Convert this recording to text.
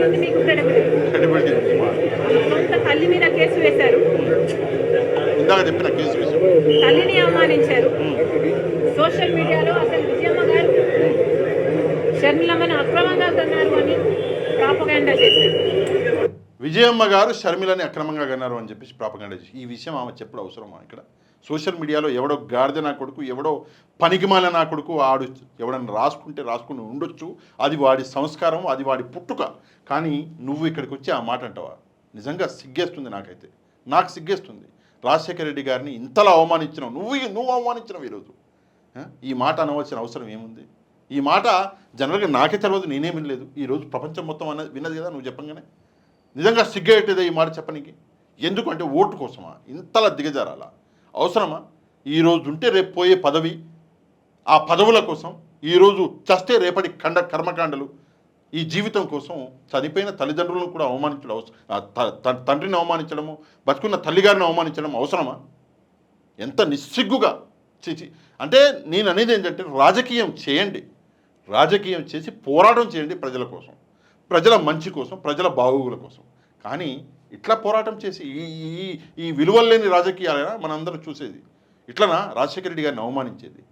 ఏమైంది మీకు credibility? Credibility సొంత తల్లి మీద కేసు వేశారు, ఇందాక చెప్పిన కేసు విషయం. తల్లిని అవమానించారు. సోషల్ మీడియాలో అసలు విజయమ్మ గారు షర్మిలమ్మని అక్రమంగా కన్నారు అని ప్రాపగాండా చేశారు. విజయమ్మ గారు షర్మిలని అక్రమంగా కన్నారు అని చెప్పేసి ప్రాపగండా చేసి ఈ విషయం ఆమె చెప్పుడు అవసరమా? ఇక్కడ సోషల్ మీడియాలో ఎవడో గాడిద నా కొడుకు, ఎవడో పనికిమాల నా కొడుకు ఆడు ఎవడన్నా రాసుకుని ఉండొచ్చు, అది వాడి సంస్కారం, అది వాడి పుట్టుక. కానీ నువ్వు ఇక్కడికి వచ్చి ఆ మాట అంటావా? నిజంగా సిగ్గేస్తుంది నాకైతే, నాకు సిగ్గేస్తుంది. రాజశేఖర రెడ్డి గారిని ఇంతలా అవమానించినావు, నువ్వు అవమానించినావు ఈరోజు. ఈ మాట అనవలసిన అవసరం ఏముంది? ఈ మాట జనరల్గా నాకే తెలియదు, నేనేం వినలేదు. ఈరోజు ప్రపంచం మొత్తం విన్నది కదా నువ్వు చెప్పంగానే. నిజంగా సిగ్గేటేదే ఈ మాట చెప్పనీకి. ఎందుకంటే ఓటు కోసమా ఇంతలా దిగజారాలా? అవసరమా? ఈరోజు ఉంటే రేపు పోయే పదవి, ఆ పదవుల కోసం ఈరోజు చస్తే రేపటి కర్మకాండలు, ఈ జీవితం కోసం చనిపోయిన తల్లిదండ్రులను కూడా అవమానించడం తండ్రిని అవమానించడము, బతుకున్న తల్లిగారిని అవమానించడం అవసరమా? ఎంత నిస్సిగ్గుగా చేసి. అంటే నేను అనేది ఏంటంటే రాజకీయం చేయండి, రాజకీయం చేసి పోరాటం చేయండి ప్రజల కోసం, ప్రజల మంచి కోసం, ప్రజల బాగోగుల కోసం. కానీ ఇట్లా పోరాటం చేసి ఈ విలువలు లేని రాజకీయాలైనా మనందరం చూసేది. ఇట్లనా రాజశేఖర రెడ్డి గారిని అవమానించేది?